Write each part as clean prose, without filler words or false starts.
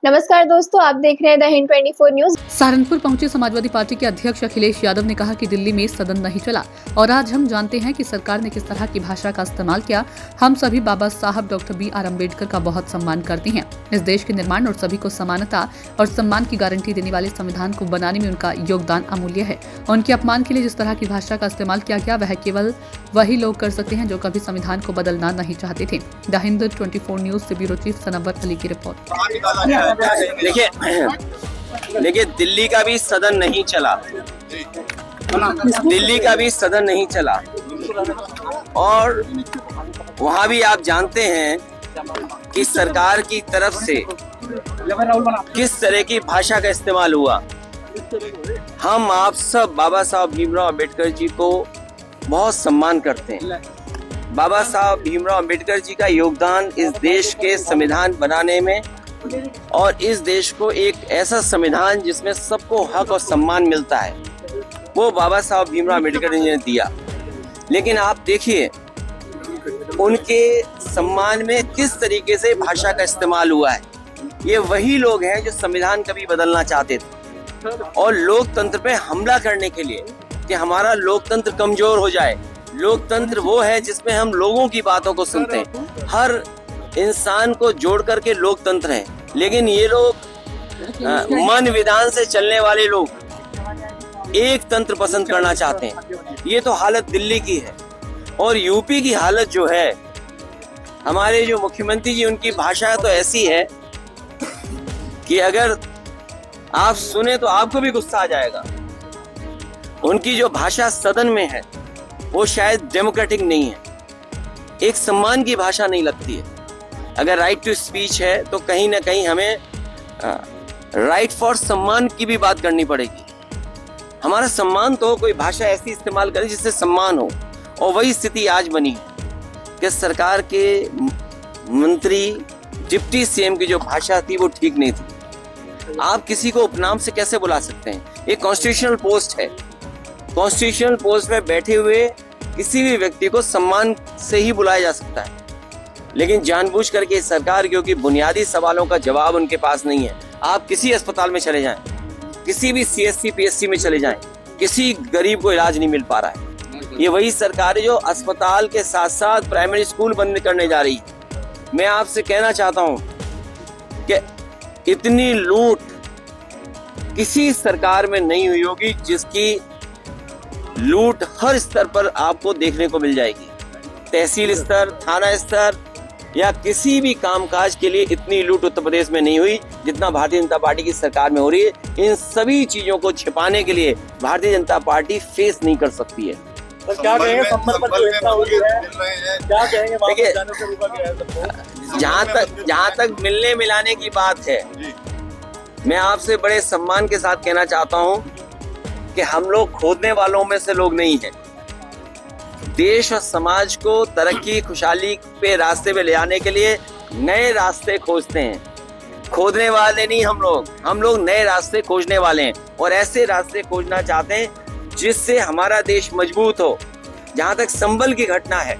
नमस्कार दोस्तों, आप देख रहे हैं द हिंद 24 न्यूज। सहारनपुर पहुंचे समाजवादी पार्टी के अध्यक्ष अखिलेश यादव ने कहा कि दिल्ली में सदन नहीं चला और आज हम जानते हैं कि सरकार ने किस तरह की भाषा का इस्तेमाल किया। हम सभी बाबा साहब डॉक्टर B.R. अम्बेडकर का बहुत सम्मान करते हैं। इस देश के निर्माण और सभी को समानता और सम्मान की गारंटी देने वाले संविधान को बनाने में उनका योगदान अमूल्य है। उनके अपमान के लिए जिस तरह की भाषा का इस्तेमाल किया गया वह केवल वही लोग कर सकते हैं जो कभी संविधान को बदलना नहीं चाहते थे। द हिंद 24 न्यूज से ब्यूरो चीफ सनवर अली की रिपोर्ट। देखिए दिल्ली का भी सदन नहीं चला, दिल्ली का भी सदन नहीं चला और वहाँ भी आप जानते हैं कि सरकार की तरफ से किस तरह की भाषा का इस्तेमाल हुआ। हम आप सब बाबा साहब भीमराव अम्बेडकर जी को बहुत सम्मान करते हैं। बाबा साहब भीमराव अम्बेडकर जी का योगदान इस देश के संविधान बनाने में और इस देश को एक ऐसा संविधान जिसमें सबको हक और सम्मान मिलता है, वो बाबा साहब भीमराव अम्बेडकर जी ने दिया। लेकिन आप देखिए उनके सम्मान में किस तरीके से भाषा का इस्तेमाल हुआ है। ये वही लोग हैं जो संविधान कभी बदलना चाहते थे और लोकतंत्र पे हमला करने के लिए कि हमारा लोकतंत्र कमजोर हो जाए। लोकतंत्र वो है जिसमें हम लोगों की बातों को सुनते हैं, हर इंसान को जोड़ करके लोकतंत्र है। लेकिन ये लोग मन विधान से चलने वाले लोग एक तंत्र पसंद करना चाहते हैं। ये तो हालत दिल्ली की है और यूपी की हालत जो है, हमारे जो मुख्यमंत्री जी उनकी भाषा तो ऐसी है कि अगर आप सुने तो आपको भी गुस्सा आ जाएगा। उनकी जो भाषा सदन में है वो शायद डेमोक्रेटिक नहीं है, एक सम्मान की भाषा नहीं लगती है। अगर राइट टू स्पीच है तो कहीं ना कहीं हमें राइट फॉर सम्मान की भी बात करनी पड़ेगी। हमारा सम्मान तो कोई भाषा ऐसी इस्तेमाल करे जिससे सम्मान हो, और वही स्थिति आज बनी है कि सरकार के मंत्री डिप्टी सीएम की जो भाषा थी वो ठीक नहीं थी। आप किसी को उपनाम से कैसे बुला सकते हैं? एक कॉन्स्टिट्यूशनल पोस्ट है, कॉन्स्टिट्यूशनल पोस्ट में बैठे हुए किसी भी व्यक्ति को सम्मान से ही बुलाया जा सकता है। लेकिन जानबूझ करके सरकार, क्योंकि बुनियादी सवालों का जवाब उनके पास नहीं है। आप किसी अस्पताल में चले जाएं, किसी भी CSC PSC में चले जाएं, किसी गरीब को इलाज नहीं मिल पा रहा है। ये वही सरकार है जो अस्पताल के साथ साथ प्राइमरी स्कूल बंद करने जा रही है। मैं आपसे कहना चाहता हूं कि इतनी लूट किसी सरकार में नहीं हुई होगी जिसकी लूट हर स्तर पर आपको देखने को मिल जाएगी। तहसील स्तर, थाना स्तर या किसी भी कामकाज के लिए इतनी लूट उत्तर प्रदेश में नहीं हुई जितना भारतीय जनता पार्टी की सरकार में हो रही है। इन सभी चीजों को छिपाने के लिए भारतीय जनता पार्टी फेस नहीं कर सकती है। तो क्या कहेंगे देखिए जहाँ तक मिलने मिलाने की बात है, मैं आपसे बड़े सम्मान के साथ कहना चाहता हूँ कि हम लोग खोदने वालों में से लोग नहीं है। देश और समाज को तरक्की खुशहाली पे रास्ते पे ले जाने के लिए नए रास्ते खोजते हैं, खोदने वाले नहीं हम लोग नए रास्ते खोजने वाले हैं और ऐसे रास्ते खोजना चाहते हैं जिससे हमारा देश मजबूत हो। जहां तक संभल की घटना है,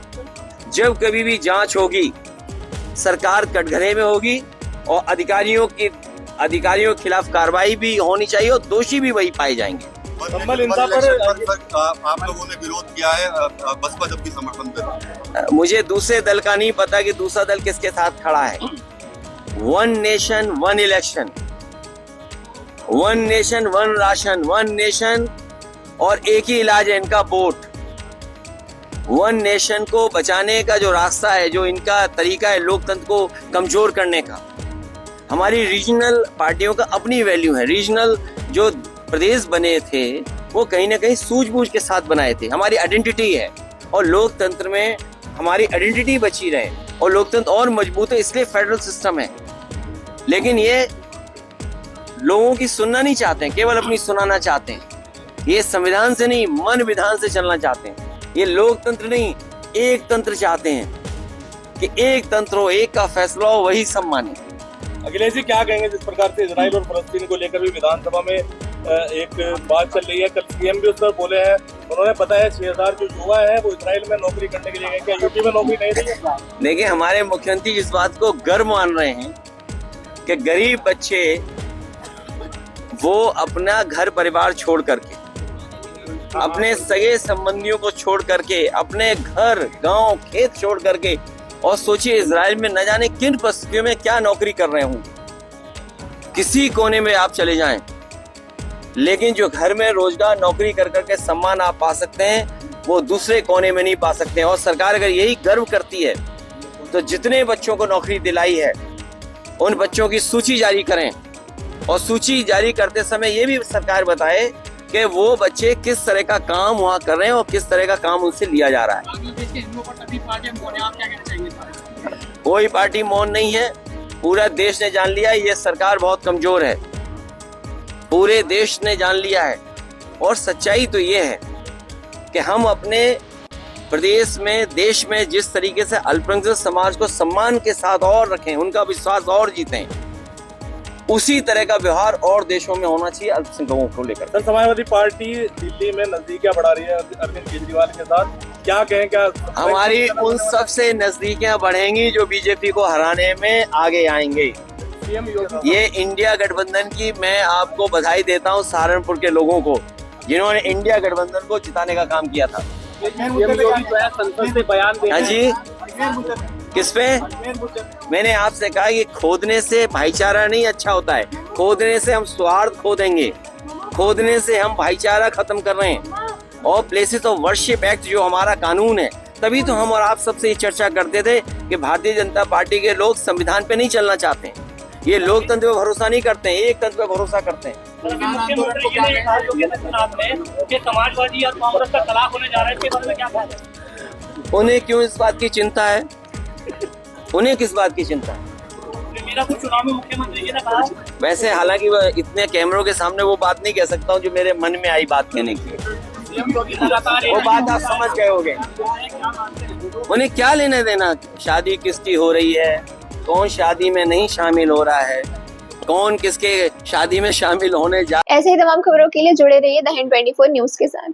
जब कभी भी जांच होगी सरकार कटघरे में होगी और अधिकारियों के खिलाफ कार्रवाई भी होनी चाहिए और दोषी भी वही पाए जाएंगे। संभल इंसाफ पर आप लोगों ने विरोध किया है, बसपा जबकि समर्थन कर। मुझे दूसरे दल का नहीं पता कि दूसरा दल किसके साथ खड़ा है। One nation one election, one nation one ration, one nation और एक ही इलाज है इनका, वोट। वन नेशन को बचाने का जो रास्ता है, जो इनका तरीका है लोकतंत्र को कमजोर करने का। हमारी रीजनल पार्टियों का अपनी वैल्यू है। रीजनल जो प्रदेश बने थे वो कहीं ना कहीं सूझबूझ के साथ बनाए थे। हमारी आइडेंटिटी है और लोकतंत्र में हमारी आइडेंटिटी बची रहे और लोकतंत्र और मजबूत है, इसलिए फेडरल सिस्टम है। लेकिन ये लोगों की सुनना नहीं चाहते हैं, केवल अपनी सुनाना चाहते हैं। ये संविधान से नहीं, मन विधान से चलना चाहते हैं। ये लोकतंत्र नहीं, एक तंत्र चाहते हैं कि एक तंत्र हो, एक का फैसला हो, वही सब माने। अखिलेश जी क्या कहेंगे जिस प्रकार से इजराइल और फलस्तीन को लेकर भी विधानसभा में एक बात चल रही है? कल सीएम भी उस पर बोले हैं, उन्होंने बताया 6000 जो युवा है वो इजराइल में नौकरी करने के लिए गए, क्या यूपी में नौकरी नहीं रही है? देखिए हमारे मुख्यमंत्री इस बात को गर्व मान रहे हैं कि गरीब बच्चे वो अपना घर परिवार छोड़ करके, अपने सगे संबंधियों को छोड़ करके, अपने घर गांव खेत छोड़ करके, और सोचिए इजराइल में न जाने किन परिस्थितियों में क्या नौकरी कर रहे होंगे। किसी कोने में आप चले जाएं, लेकिन जो घर में रोजगार नौकरी कर करके सम्मान आप पा सकते हैं, वो दूसरे कोने में नहीं पा सकते हैं। और सरकार अगर यही गर्व करती है तो जितने बच्चों को नौकरी दिलाई है उन बच्चों की सूची जारी करें, और सूची जारी करते समय ये भी सरकार बताए कि वो बच्चे किस तरह का काम वहाँ कर रहे हैं और किस तरह का काम उनसे लिया जा रहा है। कोई पार्टी मौन नहीं है, पूरा देश ने जान लिया है ये सरकार बहुत कमजोर है, पूरे देश ने जान लिया है। और सच्चाई तो ये है कि हम अपने प्रदेश में, देश में जिस तरीके से अल्पसंख्यक समाज को सम्मान के साथ और रखें, उनका विश्वास और जीतें, उसी तरह का व्यवहार और देशों में होना चाहिए अल्पसंख्यकों को लेकर। सर, समाजवादी पार्टी दिल्ली में नजदीकियां बढ़ा रही है अरविंद केजरीवाल के साथ, क्या कहें? क्या हमारी उन सबसे नजदीकियां बढ़ेंगी जो बीजेपी को हराने में आगे आएंगे। ये इंडिया गठबंधन की मैं आपको बधाई देता हूं, सहारनपुर के लोगों को, जिन्होंने इंडिया गठबंधन को जिताने का काम किया था। हाँ जी, किस पे? मैंने आपसे कहा कि खोदने से भाईचारा नहीं अच्छा होता है, खोदने से हम स्वार्थ खो देंगे, खोदने से हम भाईचारा खत्म कर रहे हैं। और प्लेसेस ऑफ वर्शिप एक्ट जो हमारा कानून है, तभी तो हम और आप सबसे ये चर्चा करते थे कि भारतीय जनता पार्टी के लोग संविधान पे नहीं चलना चाहते हैं, ये लोकतंत्र पे भरोसा नहीं करते हैं, एक तंत्र पे भरोसा करते हैं। समाजवादी और कांग्रेस का तलाक होने जा रहा है, इसके बारे में क्या कहना है? उन्हें क्यों इस बात की चिंता है? उन्हें किस बात की चिंता है? मेरा कुछ चुनाव में मुख्यमंत्री जी ने कहा। वैसे हालांकि वो इतने कैमरों के सामने वो बात नहीं कह सकता हूँ जो मेरे मन में आई बात कहने की, वो बात आप समझ गए होंगे। उन्हें क्या लेना देना शादी किसकी हो रही है, कौन शादी में नहीं शामिल हो रहा है, कौन किसके शादी में शामिल होने जा। ऐसे ही तमाम खबरों के लिए जुड़े रहिए द हिंद 24 न्यूज के साथ।